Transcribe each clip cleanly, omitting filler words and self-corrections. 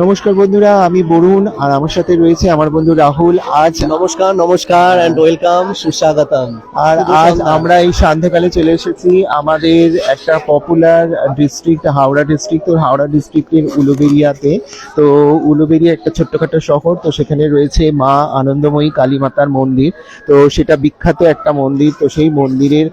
নমস্কার বন্ধুরা, আমি বরুণ আর আমার সাথে রয়েছে আমার বন্ধু রাহুল। আজ নমস্কার নমস্কার এন্ড ওয়েলকাম, সুস্বাগতম। আর আজ আমরা এই সন্ধ্যাকালে চলে এসেছি আমাদের একটা পপুলার ডিস্ট্রিক্ট, হাওড়া ডিস্ট্রিক্ট। তো হাওড়া ডিস্ট্রিক্টের উলুবেড়িয়াতে, তো উলুবেড়িয়া একটা ছোট্টখাটো শহর, তো সেখানে রয়েছে মা আনন্দময়ী কালী মাতার মন্দির। তো সেটা বিখ্যাত একটা মন্দির। তো সেই মন্দিরের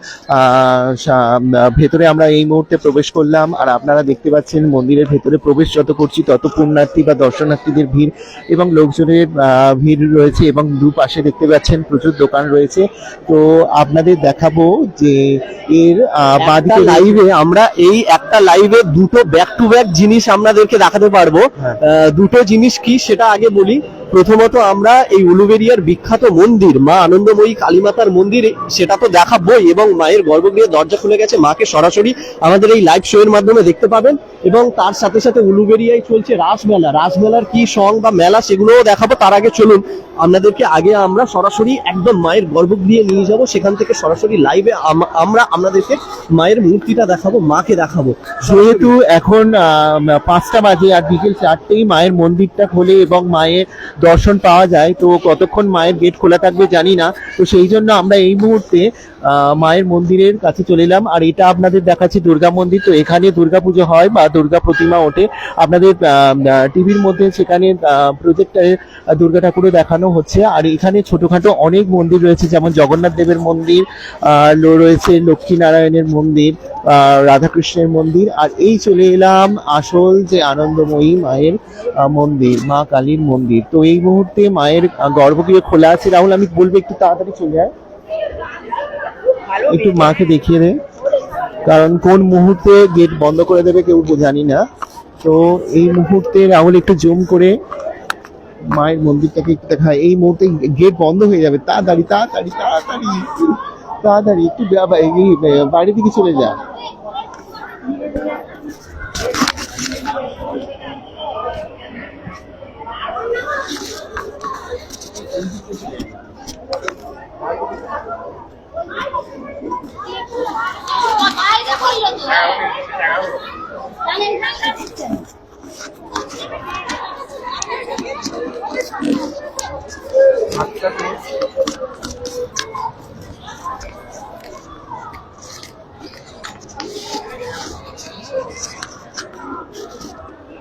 ভেতরে আমরা এই মুহূর্তে প্রবেশ করলাম। আর আপনারা দেখতে পাচ্ছেন মন্দিরের ভেতরে প্রবেশ যত করছি তত পুণ্যার্থী বা দর্শনার্থীদের ভিড় এবং লোকজনের ভিড় রয়েছে, এবং দুপাশে দেখতে পাচ্ছেন প্রচুর দোকান রয়েছে। তো আপনাদের দেখাবো যে এর বাদিকে লাইভে আমরা একটা লাইভে দুটো ব্যাক টু ব্যাক জিনিস আপনাদেরকে দেখাতে পারবো। দুটো জিনিস কি সেটা আগে বলি। প্রথমত আমরা এই উলুবেড়িয়ার বিখ্যাত মন্দির মা আনন্দময়ী কালীমাতার মন্দির, সেটা তো দেখাবোই, এবং মায়ের গর্ভগৃহের দরজা খুলে গেছে, মাকে সরাসরি আমাদের এই লাইভ শো এর মাধ্যমে দেখতে পাবেন। এবং তার সাথে সাথে উলুবেড়িয়ায় চলছে রাসমেলা, রাসমেলার কি সং বা মেলা সেগুলোও দেখাবো। তার আগে চলুন আপনাদেরকে আমরা সরাসরি একদম মায়ের গর্ভগৃহে নিয়ে যাব, সেখান থেকে সরাসরি লাইভে আমরা আপনাদেরকে মায়ের মূর্তিটা দেখাবো, মাকে দেখাবো। যেহেতু এখন 5টা বাজে আর বিকেল 4টেই মায়ের মন্দিরটা খোলে এবং মায়ের দর্শন পাওয়া যায়, তো কতক্ষণ মায়ের গেট খোলা থাকবে জানি না। তো সেই জন্য আমরা এই মুহূর্তে মায়ের মন্দিরের কাছে চলে এলাম। আর এটা আপনাদের দেখাচ্ছি দুর্গা মন্দির। তো এখানে দুর্গা পুজো হয় বা দুর্গা প্রতিমা ওঠে আপনাদের টিভির মধ্যে, সেখানে প্রজেক্টরে দুর্গা ঠাকুরও দেখানো হচ্ছে। আর এখানে ছোটখাটো অনেক মন্দির রয়েছে, যেমন জগন্নাথ দেবের মন্দির রয়েছে, লক্ষ্মী নারায়ণের মন্দির, রাধাকৃষ্ণের মন্দির। আর এই চলে এলাম আসল যে আনন্দময়ী মায়ের মন্দির, মা কালীর মন্দির। তো এই মুহূর্তে মায়ের গর্ভগৃহ খোলা আছে। রাহুল, আমি বলবো একটু তাড়াতাড়ি চলে যায়, একটু মাকে দেখিয়ে দে, কারণ কোন মুহূর্তে গেট বন্ধ করে দেবে কেউ জানি না। তো এই মুহূর্তে রাহুল একটু জুম করে মায়ের মন্দিরটাকে একটু দেখা। এই মুহূর্তে গেট বন্ধ হয়ে যাবে, তাড়াতাড়ি তাড়াতাড়ি তাড়াতাড়ি তাড়াতাড়ি একটু বাইরের দিকে চলে যা।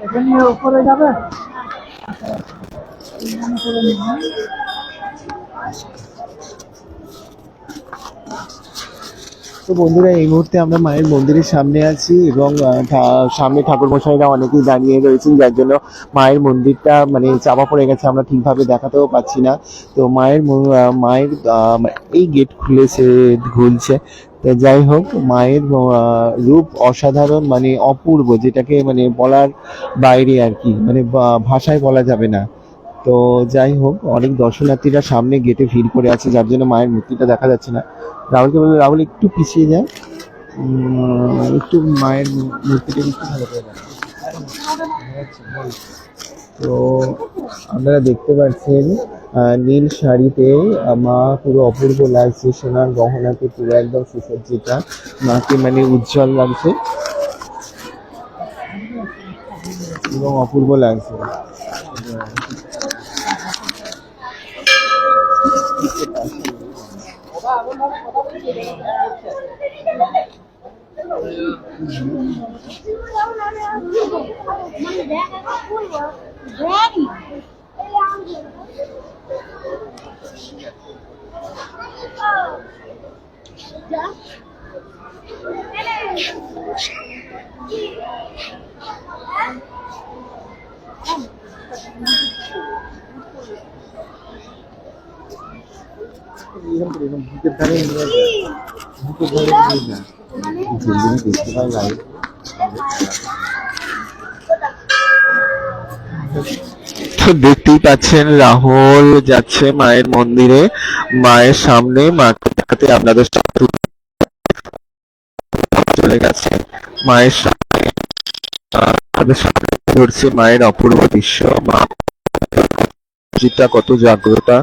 এখানে উপরে যাবে। তো বন্ধুরা, এই মুহূর্তে আমরা মায়ের মন্দিরের সামনে আছি এবং সামনে ঠাকুর মশাইরা অনেকেই দাঁড়িয়ে রয়েছেন, যার জন্য মায়ের মন্দিরটা মানে চাপা পড়ে গেছে, আমরা ঠিকভাবে দেখাতেও পাচ্ছি না। তো মায়ের এই গেট খুলছে। তো যাই হোক, মায়ের রূপ অসাধারণ, মানে অপূর্ব, যেটাকে মানে বলার বাইরে আর কি, মানে ভাষায় বলা যাবে না। তো যাই হোক, অনেক দর্শনার্থীরা সামনে গেটে ভিড় করে আছে, যার জন্য মায়ের মূর্তিটা দেখা যাচ্ছে না। রাহুলকে বলবে, রাহুল একটু পিছিয়ে যায়, একটু মায়ের মূর্তিটা একটু ভালো করে দেখা। তো আপনারা দেখতে পাচ্ছেন নীল শাড়িতে মা পুরো অপূর্ব লাগছে, সোনার গহনাতে পুরো একদম সুসজ্জিতা, মাকে মানে উজ্জ্বল লাগছে এবং অপূর্ব লাগছে। দেখতেই পাচ্ছেন রাহুল যাচ্ছে মায়ের মন্দিরে, মায়ের সামনে মাকে দেখাতে। আপনাদের চলে গেছে মায়ের সামনে, ধরছে মায়ের অপূর্ব দৃশ্য, মা কত জাগ্রতা।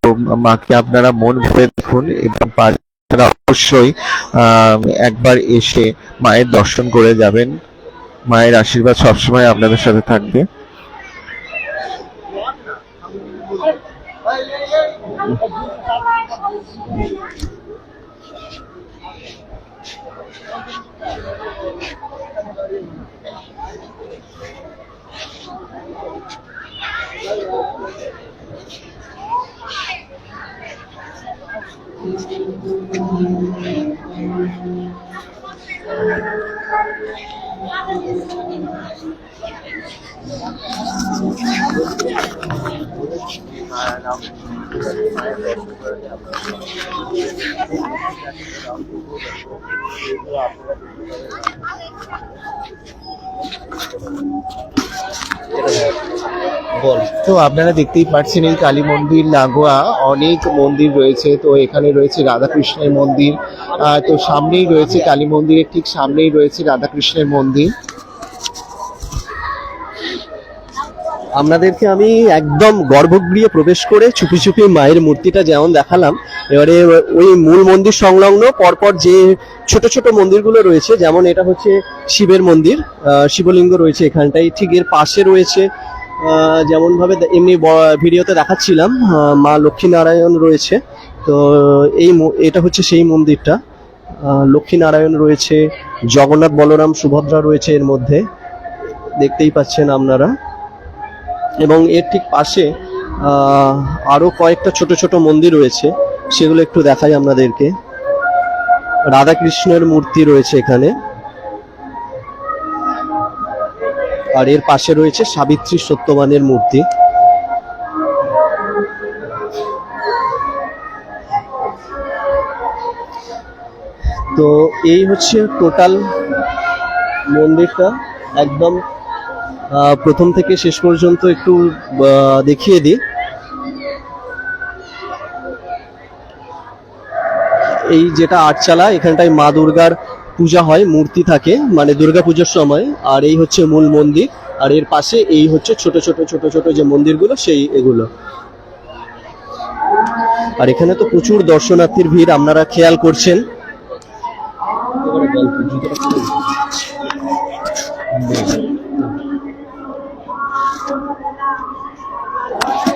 তো মাকে আপনারা মন ভরে দেখুন এবং অবশ্যই একবার এসে মায়ের দর্শন করে যাবেন। মায়ের আশীর্বাদ সবসময় আপনাদের সাথে থাকবে। তো আপনারা দেখতেই পাচ্ছেন এই কালী মন্দির লাগোয়া অনেক মন্দির রয়েছে। তো এখানে রয়েছে রাধাকৃষ্ণের মন্দির, তো সামনেই রয়েছে কালী মন্দিরের ঠিক সামনেই রয়েছে রাধাকৃষ্ণের মন্দির। আপনাদেরকে আমি একদম গর্ভগৃহে প্রবেশ করে চুপি চুপি মায়ের মূর্তিটা যেমন দেখালাম, এবারে ওই মূল মন্দির সংলগ্ন পরপর যে ছোট ছোট মন্দিরগুলো রয়েছে, যেমন এটা হচ্ছে শিবের মন্দির, শিবলিঙ্গ রয়েছে এখানটাই, ঠিক এর পাশে রয়েছে যেমন ভাবে এমনি ভিডিওতে দেখাচ্ছিলাম মা লক্ষ্মীনারায়ণ রয়েছে। তো এটা হচ্ছে সেই মন্দিরটা, লক্ষ্মীনারায়ণ রয়েছে, জগন্নাথ বলরাম সুভদ্রা রয়েছে এর মধ্যে, দেখতেই পাচ্ছেন আপনারা। এবং এর ঠিক পাশে আরো কয়েকটা ছোট ছোট মন্দির রয়েছে, সেগুলো একটু দেখাই আপনাদেরকে। রাধাকৃষ্ণের মূর্তি রয়েছে এখানে, আর এর পাশে রয়েছে সাবিত্রী সত্যবানের মূর্তি। তো এই হচ্ছে টোটাল মন্দিরটা, একদম প্রথম থেকে শেষ পর্যন্ত একটু দেখিয়ে দিই। এই যেটা আটচালা, এখানটায় মা দুর্গার পূজা হয়, মূর্তি থাকে মানে দুর্গা পুজোর সময়। আর এই হচ্ছে মূল মন্দির, আর এর পাশে এই হচ্ছে ছোট ছোট ছোট ছোট যে মন্দিরগুলো সেই এগুলো। আর এখানে তো প্রচুর দর্শনার্থীর ভিড় আপনারা খেয়াল করছেন।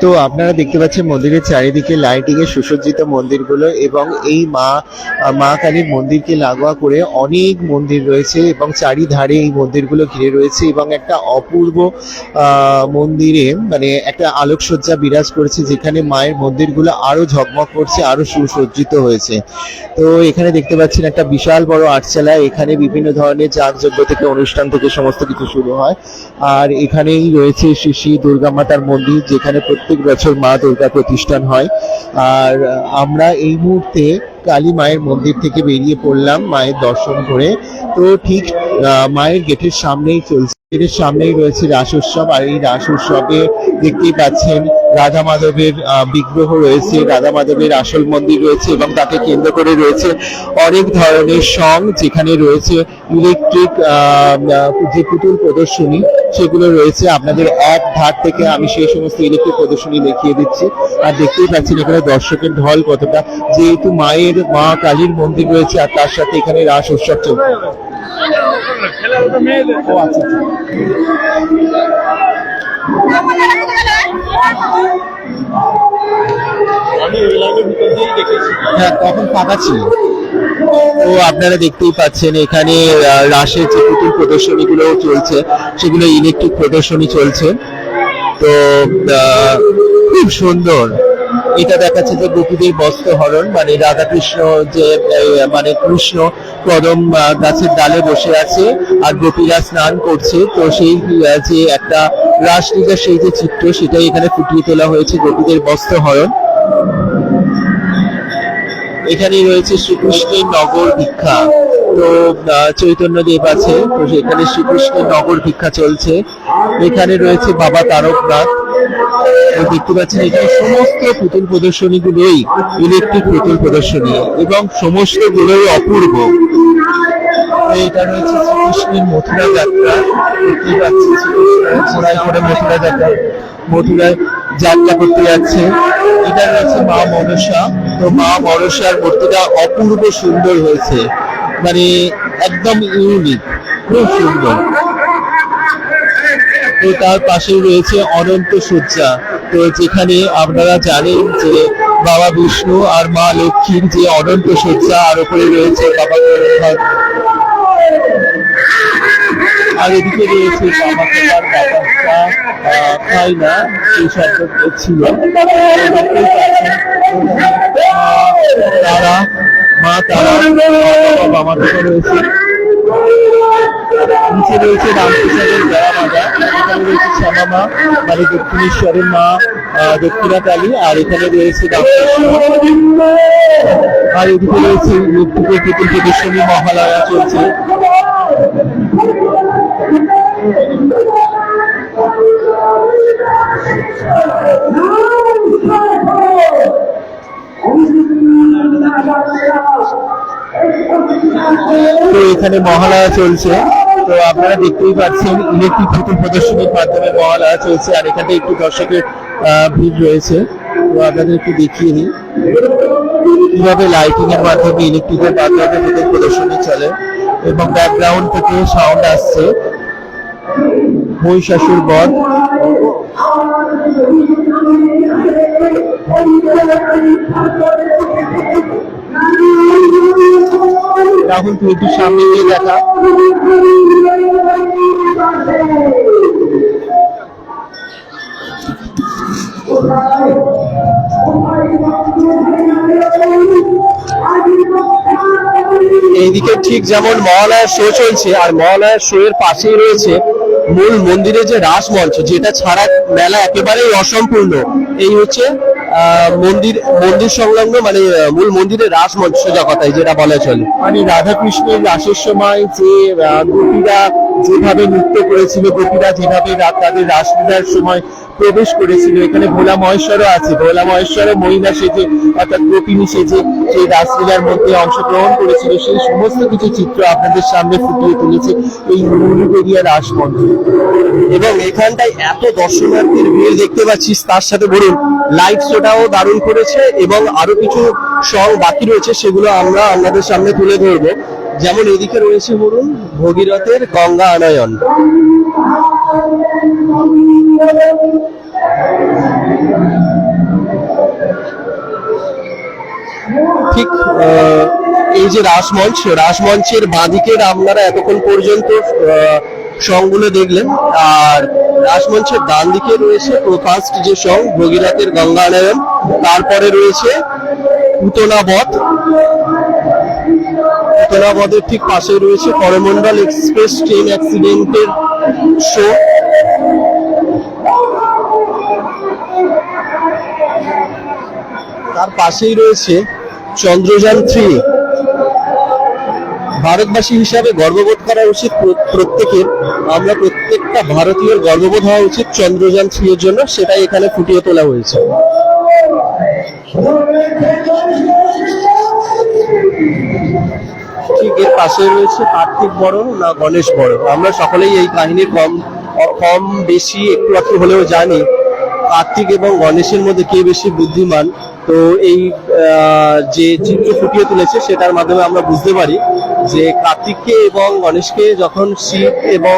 তো আপনারা দেখতে পাচ্ছেন মন্দিরের চারিদিকে লাইটিং এ সুসজ্জিত মন্দিরগুলো, এবং এই মা কালীর মন্দিরকে লাগোয়া করে অনেক মন্দির রয়েছে এবং চারিধারে এই মন্দিরগুলো ঘিরে রয়েছে, এবং একটা অপূর্ব মন্দিরে মানে একটা আলোকসজ্জা বিরাজ করেছে, যেখানে মায়ের মন্দিরগুলো আরো ঝকমক করছে, আরো সুসজ্জিত হয়েছে। তো এখানে দেখতে পাচ্ছেন একটা বিশাল বড় আটচালা, এখানে বিভিন্ন ধরনের যাগযজ্ঞ থেকে অনুষ্ঠান থেকে সমস্ত কিছু শুরু হয়। আর এখানেই রয়েছে শ্রী শ্রী দুর্গা মাতার মন্দির, যেখানে প্রত্যেক বছর মা দুর্গা প্রতিষ্ঠান হয়। আর আমরা এই মুহূর্তে কালী মায়ের মন্দির থেকে বেরিয়ে পড়লাম মায়ের দর্শন করে। তো ঠিক মায়ের গেটের সামনেই চলছে, গেটের সামনেই রয়েছে রাস উৎসব। আর এই রাস উৎসবে দেখতেই পাচ্ছেন রাধা মাধবের বিগ্রহ রয়েছে, রাধা মাধবের আসল মন্দির রয়েছে, এবং তাকে কেন্দ্র করে রয়েছে অনেক ধরনের সং, যেখানে রয়েছে ইলেকট্রিক যে পুতুল প্রদর্শনী সেগুলো রয়েছে। আপনাদের এক ধার থেকে আমি সেই সমস্ত ইলেকট্রিক প্রদর্শনী দেখিয়ে দিচ্ছি। আর দেখতেই পাচ্ছেন এখানে দর্শকের ঢল কতটা, যেহেতু মা কালীর মন্দির রয়েছে আর তার সাথে এখানে রাস উৎসব চলছে। হ্যাঁ, তখন ফাঁকা ছিল। তো আপনারা দেখতেই পাচ্ছেন এখানে রাসের যে পুতুল প্রদর্শনী গুলো চলছে, সেগুলো ইলেকট্রিক প্রদর্শনী চলছে। তো খুব সুন্দর। এটা দেখাচ্ছে যে গোপীদের বস্ত্র হরণ, মানে রাধাকৃষ্ণ যে মানে কৃষ্ণ কদম গাছের ডালে বসে আছে আর গোপীরা স্নান করছে। তো সেই যে একটা রাসলীলা, সেই যে চিত্র, সেটাই এখানে ফুটিয়ে তোলা হয়েছে, গোপীদের বস্ত্র হরণ। এখানে রয়েছে শ্রীকৃষ্ণের নগর ভিক্ষা। তো চৈতন্য দেব আছে, তো সেখানে শ্রীকৃষ্ণের নগর ভিক্ষা চলছে। এখানে রয়েছে বাবা তারকনাথ। দেখতে পাচ্ছেন এখানে সমস্ত পুতুল প্রদর্শনী গুলোই ইলেকট্রিক পুতুল প্রদর্শনী, এবং সমস্ত গুলোই অপূর্ব। এটা রয়েছে শ্রীকৃষ্ণের মথুরা যাত্রা। দেখতেই পাচ্ছি ঘোড়ায় করে মথুরা যাত্রা, মথুরায় যাত্রা করতে যাচ্ছে। এটা রয়েছে মা মনসা। তো মা মনসার মূর্তিটা অপূর্ব সুন্দর হয়েছে, মানে একদম ইউনিক, খুব সুন্দর। তো তার পাশেই রয়েছে অনন্ত শয্যা। তো যেখানে আপনারা জানেন যে বাবা বিষ্ণু আর মা লক্ষ্মীর যে অনন্ত শয্যা, আর উপরে রয়েছে বাবা গণেশ, আর এদিকে রয়েছে বাবাকে তার বাবাটা খাই না সেই শব্দ ছিল। তারা মা তারা বাবা মাতা রয়েছে, নিচে রয়েছে রামপ্রসাদের জয়া মাজা, এখানে রয়েছে শ্যামা মা মানে দক্ষিণেশ্বরের মা দক্ষিণা কালী, আর এখানে রয়েছে রামকৃষ্ণ, আর এদিকে রয়েছে লক্ষ্মীপুর পুতুল প্রদর্শনী মহালয়া চলছে। তো এখানে মহালয়া চলছে, তো আপনারা দেখতেই পাচ্ছেন ইলেকট্রিক পুতুল প্রদর্শনীর মাধ্যমে মহালয়া চলছে, আর এখানে একটু দর্শকের ভিড় রয়েছে। তো আপনাদের একটু দেখিয়ে নিই কিভাবে লাইটিং এর মাধ্যমে ইলেকট্রিকের মাধ্যমে পুতুল প্রদর্শনী চলে, এবং ব্যাকগ্রাউন্ড থেকে সাউন্ড আসছে মহিষাসুর বধ। রাহুল, তুই একটু সামনে গিয়ে দেখা। এইদিকে ঠিক যেমন মহালয়ার শো চলছে, আর মহালয়ার শো এর পাশেই রয়েছে মূল মন্দিরের যে রাস মঞ্চ, যেটা ছাড়া মেলা একেবারেই অসম্পূর্ণ। এই হচ্ছে মন্দির সংলগ্ন মানে মূল মন্দিরের রাস মঞ্চ, সোজা কথায় যেটা বলা চলে। মানে রাধা কৃষ্ণের রাসের সময় যে গোপীরা যেভাবে নৃত্য করেছিল, গোপীরা যেভাবে তাদের রাসলীলার সময় প্রবেশ করেছিল, এখানে ভোলা মহেশ্বরও আছে। ভোলা মহেশ্বরও মহিলা সেজে অর্থাৎ গোপিনী সেজে সেই রাসলীলার মধ্যে অংশগ্রহণ করেছিল, সেই সমস্ত কিছু চিত্র আপনাদের সামনে ফুটিয়ে তুলেছে এই উলুবেড়িয়া রাস মঞ্চ। এবং এখানটায় এত দর্শনার্থীর ভিড় দেখতে পাচ্ছিস, তার সাথে বলুন লাইট শোটাও দারুণ করেছে, এবং আরো কিছু সং বাকি রয়েছে, সেগুলো আমরা আপনাদের সামনে তুলে ধরবো। যেমন এদিকে রয়েছে বলুন ভগীরথের গঙ্গা আনয়ন। ঠিক এই যে রাসমঞ্চের বাঁদিকের আপনারা এতক্ষণ পর্যন্ত সংগুলো দেখলেন, আর রাসমঞ্চের ডান দিকে রয়েছে ফার্স্ট যে সং ভগীরথের গঙ্গানয়ন, তারপরে রয়েছে পুতনা বধের ঠিক পাশে রয়েছে করমণ্ডল এক্সপ্রেস ট্রেন অ্যাক্সিডেন্টের শো। তার পাশেই রয়েছে চন্দ্রযান 3। ভারতবাসী হিসাবে গর্ববোধ করা উচিত প্রত্যেকের, আমরা প্রত্যেকটা ভারতীয়র গর্ববোধ হওয়া উচিত চন্দ্রযান 3 এর জন্য, সেটাই এখানে ফুটিয়ে তোলা হয়েছে। ঠিক এর পাশে রয়েছে কার্তিক বড় না গণেশ বড়। আমরা সকলেই এই কাহিনীর কম বেশি একটু হলেও জানি কার্তিক এবং গণেশের মধ্যে কে বেশি বুদ্ধিমান। তো এই যে চিত্র ফুটিয়ে তুলেছে সেটার মাধ্যমে আমরা বুঝতে পারি যে কার্তিককে এবং গণেশকে যখন শিব এবং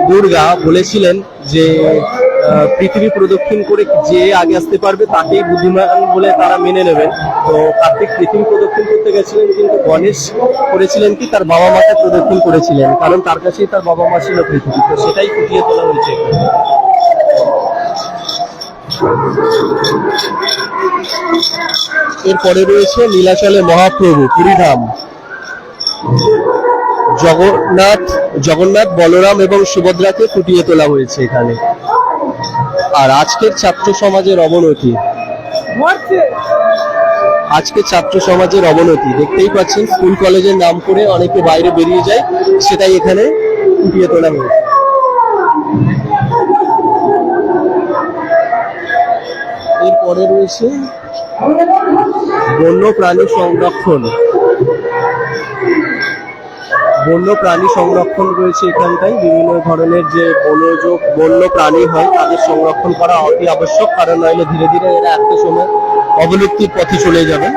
দুর্গা বলেছিলেন যে পৃথিবী প্রদক্ষিণ করে যে আগে আসতে পারবে তাকেই বুদ্ধিমান বলে তারা মেনে নেবেন। তো কার্তিক পৃথিবী প্রদক্ষিণ করতে গেছিলেন, কিন্তু গণেশ করেছিলেন কি তার বাবা মাকে প্রদক্ষিণ করেছিলেন, কারণ তার কাছেই তার বাবা মা ছিল পৃথিবী। তো সেটাই ফুটিয়ে তোলা হয়েছে। এরপরে রয়েছে নীলাচলে মহাপ্রভু পুরীধাম। জগন্নাথ বলরাম এবং সুভদ্রাকে ফুটিয়ে তোলা হয়েছে এখানে। আর আজকের ছাত্র সমাজের অবনতি, দেখতেই পাচ্ছেন স্কুল কলেজের নাম করে অনেকে বাইরে বেরিয়ে যায়, সেটাই এখানে ফুটিয়ে তোলা হয়েছে। এরপরে রয়েছে বন্য প্রাণী সংরক্ষণ রয়েছে এখানটায়। বিভিন্ন ধরনের যে বন্য প্রাণী হয় তাদের সংরক্ষণ করা অতি আবশ্যক, কারণ নইলে ধীরে ধীরে এরা একটা সময় অবলুপ্তির পথে চলে যাবে।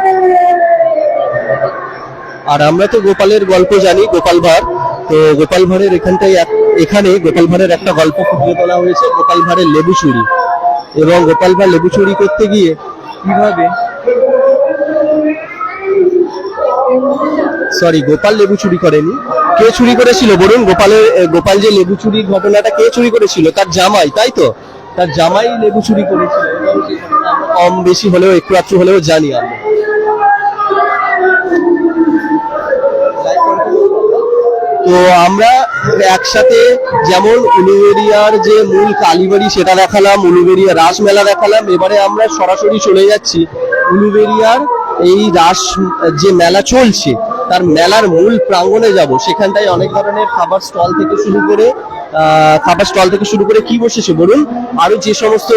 আর আমরা তো গোপালের গল্প জানি, গোপাল ভাঁড়। তো গোপাল ভাঁড়ের এখানটায় এখানে গোপাল ভাঁড়ের একটা গল্প ফুটিয়ে তোলা হয়েছে, গোপাল ভাঁড়ের লেবু চুরি। এবং গোপাল ভাঁড় লেবু চুরি করতে গিয়ে কিভাবে গোপাল লেবু চুরি করেনি, কে চুরি করেছিল বলুন? গোপাল যে লেবু চুরির ঘটনাটা কে চুরি করেছিল? তার জামাই, তাই তো? তার জামাই লেবু চুরি করেছিল। কম বেশি হলেও একটু আধটু হলেও জানি আমরা। তো আমরা একসাথে যেমন উলুবেড়িয়ার যে মূল কালীবাড়ি সেটা দেখালাম, উলুবেড়িয়া রাসমেলা দেখালাম, এবারে আমরা সরাসরি চলে যাচ্ছি উলুবেড়িয়ার এই রাস যে মেলা চলছে তার মেলার মূল প্রাঙ্গণে যাব। সেখানটায় অনেক ধরনের খাবার স্টল থেকে শুরু করে কি বসেছে বলুন? আরো যে সমস্ত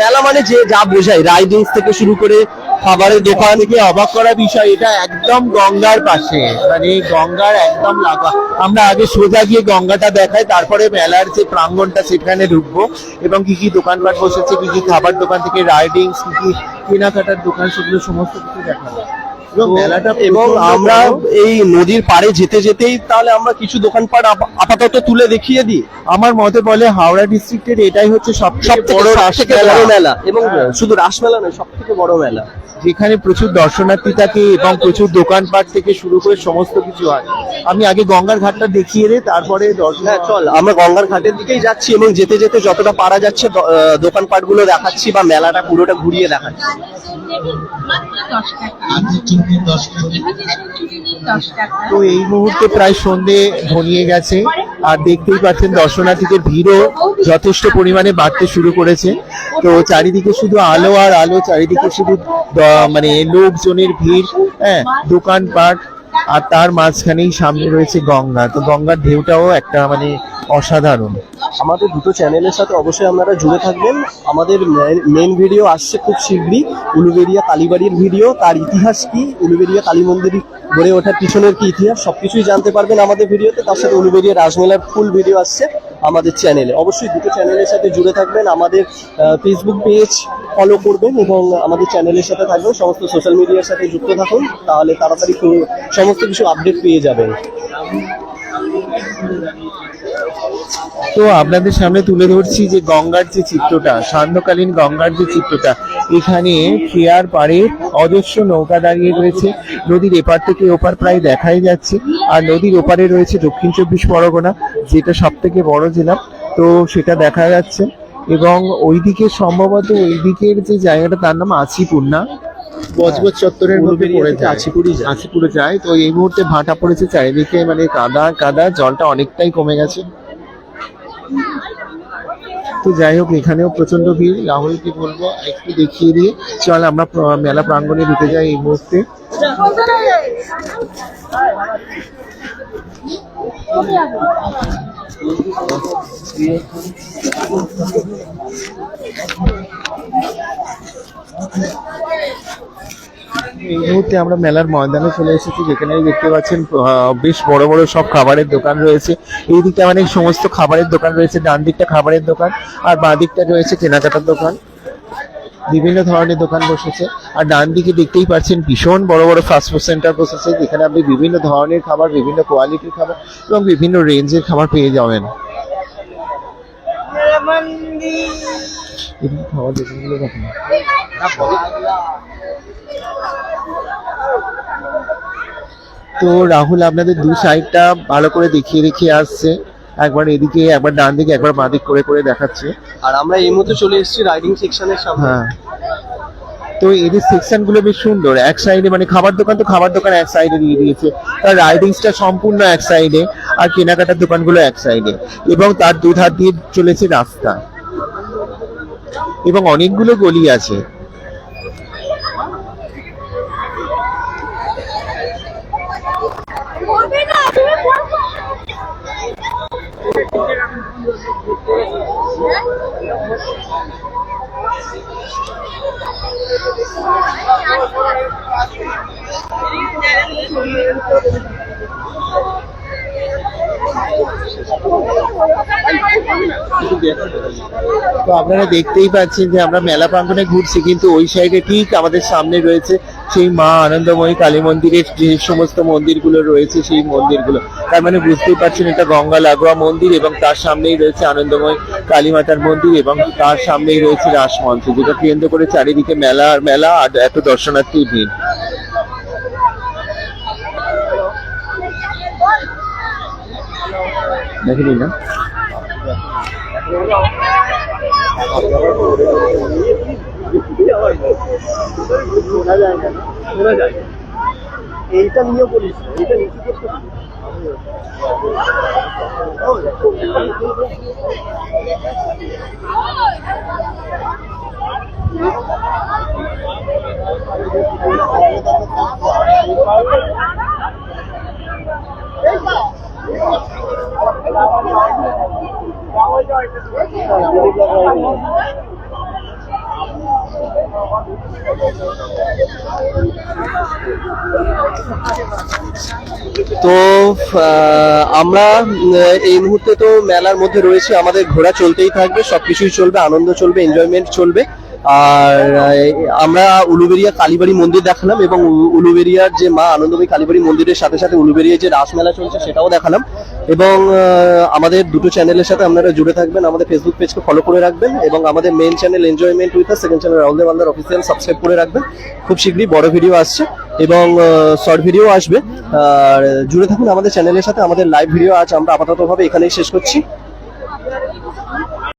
মেলা মানে যে যা বোঝায়, রাইডিংস থেকে শুরু করে খাবারের দোকান। থেকে অবাক করা বিষয়, এটা একদম গঙ্গার পাশে, মানে গঙ্গার একদম লাগা। আমরা আগে সোজা গিয়ে গঙ্গাটা দেখাই, তারপরে মেলার যে প্রাঙ্গণটা সেখানে ঢুকবো এবং কি কি দোকানপাট বসেছে, কি কি খাবার দোকান থেকে রাইডিংস, কি কি কেনাকাটার দোকান, সেগুলো সমস্ত কিছু দেখাবো। এবং মেলাটা এবং আমরা এই নদীর পাড়ে যেতে যেতেই তাহলে আমরা কিছু দোকানপাট আপাতত তুলে দেখিয়ে দিই। আমার মতে বলে হাওড়া ডিস্ট্রিক্টের এটাই হচ্ছে সবথেকে বড় মেলা, এবং শুধু রাসমেলা নয়, সব থেকে বড় মেলা, যেখানে প্রচুর দর্শনার্থী থাকে এবং প্রচুর দোকানপাট থেকে শুরু করে সমস্ত কিছু হয়। আমি আগে গঙ্গার ঘাটটা দেখিয়ে দিই, তারপরে চল আমরা গঙ্গার ঘাটের দিকেই যাচ্ছি এবং যেতে যেতে যতটা পারা যাচ্ছে দোকানপাট গুলো দেখাচ্ছি বা মেলাটা পুরোটা ঘুরিয়ে দেখাচ্ছি। তো এই মুহূর্তে প্রায় সন্ধে ঘনিয়ে গেছে, আর দেখতেই পাচ্ছেন দর্শনার্থীদের ভিড়ও যথেষ্ট পরিমাণে বাড়তে শুরু করেছে। তো চারিদিকে শুধু আলো আর আলো, চারিদিকে শুধু মানে লোকজনের ভিড়, হ্যাঁ, দোকানপাট, আর তার মাঝখানেই সামনে রয়েছে গঙ্গা। তো গঙ্গার ঢেউটাও একটা মানে অসাধারণ। আমাদের দুটো চ্যানেলের সাথে অবশ্যই আপনারা জুড়ে থাকবেন। আমাদের মেন ভিডিও আসছে খুব শীঘ্রই, উলুবেড়িয়া কালীবাড়ির ভিডিও, তার ইতিহাস কি, উলুবেড়িয়া কালী মন্দির গড়ে ওঠার পিছনের কি ইতিহাস, সবকিছুই জানতে পারবেন আমাদের ভিডিওতে। তার সাথে উলুবেড়িয়া রাসমেলার ফুল ভিডিও আসছে আমাদের চ্যানেলে। অবশ্যই দুটো চ্যানেলের সাথে জুড়ে থাকবেন, আমাদের ফেসবুক পেজ ফলো করবেন এবং আমাদের চ্যানেলের সাথে থাকবেন, সমস্ত সোশ্যাল মিডিয়ার সাথে যুক্ত থাকুন, তাহলে তাড়াতাড়ি সমস্ত কিছু আপডেট পেয়ে যাবেন। তো আপনাদের সামনে তুলে ধরছি যে গঙ্গার যে চিত্রটা, সান্ধ্যকালীন গঙ্গার যে চিত্রটা, এখানে খেয়ার পাড়ে অজস্র নৌকা দাঁড়িয়ে রয়েছে। নদীর এপার থেকে ওপার প্রায় দেখাই যাচ্ছে, আর নদীর ওপারে রয়েছে দক্ষিণ 24 পরগনা, যেটা সব থেকে বড় জেলা, তো সেটা দেখা যাচ্ছে। এবং ওইদিকে সম্ভবত ওইদিকের যে জায়গাটা, তার নাম আছিপুর, না বজবজ চত্বরের মধ্যে পড়ে যায়, আছিপুরে যায়। তো এই মুহূর্তে ভাটা পড়েছে চারিদিকে, মানে কাদা, জলটা অনেকটাই কমে গেছে। তো যাই হোক, এখানেও প্রচন্ড ভিড়। রাহুলকে বলবো একটু দেখিয়ে দিয়ে চল আমরা মেলা প্রাঙ্গণে ঢুকে যাই এই মুহূর্তে। এই মুহূর্তে আমরা মেলার ময়দানে চলে এসেছি, যেখানে দেখতে পাচ্ছেন বেশ বড় বড় সব খাবারের দোকান রয়েছে। এই দিকটা মানে সমস্ত খাবারের দোকান রয়েছে, ডান দিকটা খাবারের দোকান, আর বাঁ দিকটা রয়েছে কেনাকাটার দোকান। বিভিন্ন ধরনের দোকান বসেছে, আর ডান দিকে দেখতেই পাচ্ছেন ভীষণ বড় বড় ফাস্টফুড সেন্টার বসেছে, যেখানে আপনি বিভিন্ন ধরনের খাবার, বিভিন্ন কোয়ালিটির খাবার এবং বিভিন্ন রেঞ্জের খাবার পেয়ে যাবেন। খাবার দোকানগুলো দেখুন। তো রাহুল আপনাদের দু সাইডটা ভালো করে দেখিয়ে আসছে, একবার এদিকে, একবার ডান দিকে, একবার বাঁ দিক করে দেখাচ্ছে। আর আমরা এই মুহূর্তে চলে এসেছি রাইডিং সেকশনের সামনে। হ্যাঁ, তো এদের সেকশন গুলো বেশ সুন্দর। এক সাইডে মানে খাবার দোকান, তো খাবার দোকান এক সাইডে দিয়ে দিয়েছে, তার রাইডিংসটা সম্পূর্ণ এক সাইডে, আর কেনাকাটার দোকানগুলো এক সাইডে, এবং তার দুধার দিয়ে চলেছে রাস্তা এবং অনেকগুলো গলি আছে। তো আপনারা দেখতেই পাচ্ছেন যে আমরা মেলা প্রাঙ্গণে ঘুরছি, কিন্তু ওই সাইডে ঠিক আমাদের সামনে রয়েছে সেই মা আনন্দময়ী কালী মন্দিরের যে সমস্ত মন্দিরগুলো রয়েছে, সেই মন্দিরগুলো। তার মানে বুঝতেই পারছেন এটা গঙ্গা লাগোয়া মন্দির, এবং তার সামনেই রয়েছে আনন্দময়ী কালী মাতার মন্দির, এবং তার সামনেই রয়েছে রাসমঞ্চ, যেটা কেন্দ্র করে চারিদিকে মেলা আর মেলা, আর এত দর্শনার্থীর ভিড়। দেখেনি না? এইটা নিয়ে বলিস, এইটা নিচু করতে তো আমরা এই মুহূর্তে তো মেলার মধ্যে রয়েছে, আমাদের ঘোরা চলতেই থাকবে, সবকিছুই চলবে, আনন্দ চলবে, এনজয়মেন্ট চলবে। আর আমরা উলুবেড়িয়া কালীবাড়ি মন্দির দেখালাম, এবং উলুবেড়িয়ার যে মা আনন্দময়ী কালীবাড়ি মন্দিরের সাথে সাথে উলুবেড়িয়ায় যে রাসমেলা চলছে সেটাও দেখালাম। এবং আমাদের দুটো চ্যানেলের সাথে আপনারা জুড়ে থাকবেন, আমাদের ফেসবুক পেজকে ফলো করে রাখবেন, এবং আমাদের main channel enjoyment with us, second channel Rahul Dev Maldar official subscribe করে রাখবেন। খুব শীঘ্রই বড় ভিডিও আসছে এবং শর্ট ভিডিও আসবে, আর জুড়ে থাকুন আমাদের চ্যানেলের সাথে। আমাদের লাইভ ভিডিও আজ আমরা আপাততভাবে এখানেই শেষ করছি।